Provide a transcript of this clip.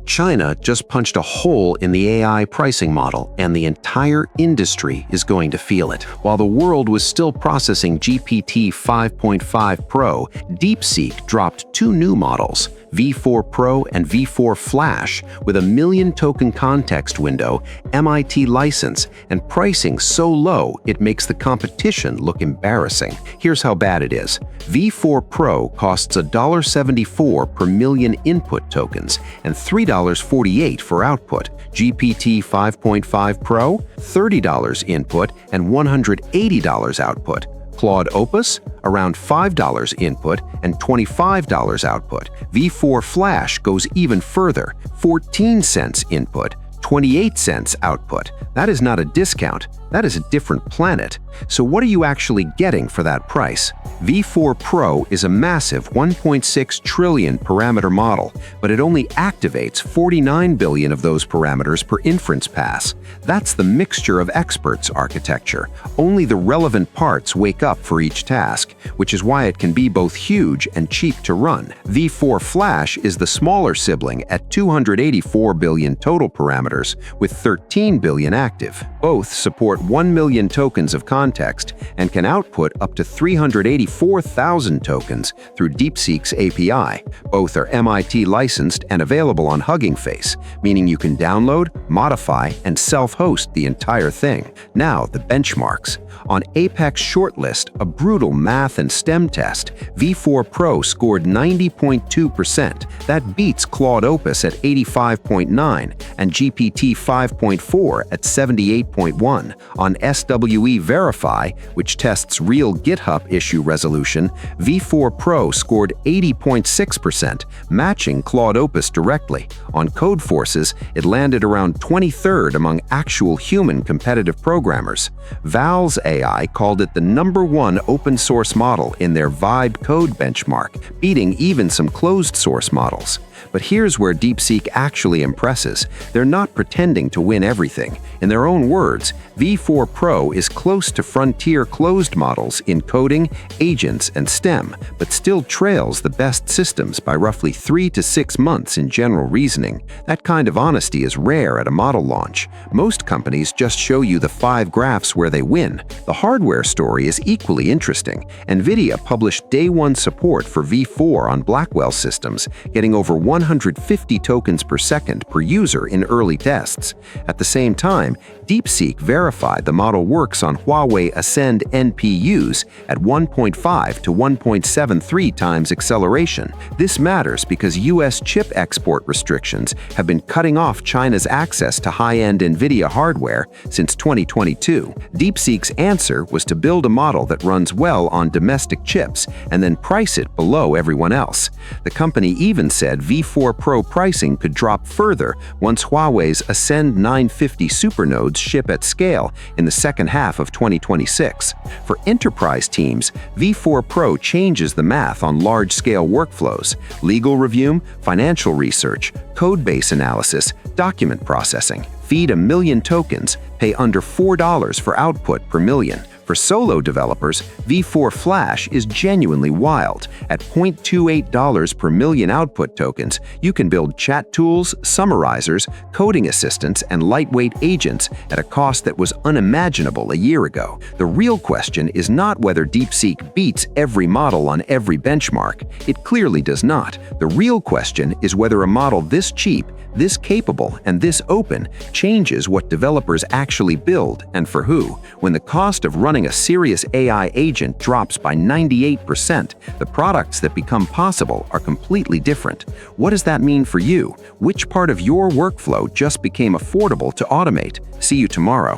China just punched a hole in the AI pricing model, and the entire industry is going to feel it. While the world was still processing GPT 5.5 Pro, DeepSeek dropped two new models, V4 Pro and V4 Flash, with a 1 million token context window, MIT license, and pricing so low it makes the competition look embarrassing. Here's how bad it is. V4 Pro costs $1.74 per million input tokens and $3.48 for output. GPT 5.5 Pro, $30 input and $180 output. Claude Opus, around $5 input and $25 output. V4 Flash goes even further, 14 cents input, 28 cents output. That is not a discount, that is a different planet. So what are you actually getting for that price? V4 Pro is a massive 1.6 trillion parameter model, but it only activates 49 billion of those parameters per inference pass. That's the mixture of experts architecture. Only the relevant parts wake up for each task, which is why it can be both huge and cheap to run. V4 Flash is the smaller sibling at 284 billion total parameters, with 13 billion active. Both support 1 million tokens of context and can output up to 384,000 tokens through DeepSeek's API. Both are MIT licensed and available on Hugging Face, meaning you can download, modify, and self-host the entire thing. Now, the benchmarks. On Apex Shortlist, a brutal math and STEM test, V4 Pro scored 90.2%. That beats Claude Opus at 85.9% and GPT 5.4 at 78.1%. On SWE Verify, which tests real GitHub issue resolution, V4 Pro scored 80.6%, matching Claude Opus directly. On Codeforces, it landed around 23rd among actual human competitive programmers. Val's AI called it the #1 open-source model in their Vibe code benchmark, beating even some closed-source models. But here's where DeepSeek actually impresses. They're not pretending to win everything. In their own words, V4 Pro is close to frontier closed models in coding, agents, and STEM, but still trails the best systems by roughly 3 to 6 months in general reasoning. That kind of honesty is rare at a model launch. Most companies just show you the 5 graphs where they win. The hardware story is equally interesting. Nvidia published day 1 support for V4 on Blackwell systems, getting over 150 tokens per second per user in early tests. At the same time, DeepSeek verified the model works on Huawei Ascend NPUs at 1.5 to 1.73 times acceleration. This matters because US chip export restrictions have been cutting off China's access to high-end Nvidia hardware since 2022. DeepSeek's answer was to build a model that runs well on domestic chips and then price it below everyone else. The company even said V4 Pro pricing could drop further once Huawei's Ascend 950 supernodes ship at scale in the second half of 2026. For enterprise teams, V4 Pro changes the math on large-scale workflows, legal review, financial research, code-base analysis, document processing. Feed 1 million tokens, pay under $4 for output per million. For solo developers, V4 Flash is genuinely wild. At $0.28 per million output tokens, you can build chat tools, summarizers, coding assistants, and lightweight agents at a cost that was unimaginable a year ago. The real question is not whether DeepSeek beats every model on every benchmark. It clearly does not. The real question is whether a model this cheap, this capable, and this open changes what developers actually build and for who. When the cost of running a serious AI agent drops by 98%, the products that become possible are completely different. What does that mean for you? Which part of your workflow just became affordable to automate? See you tomorrow.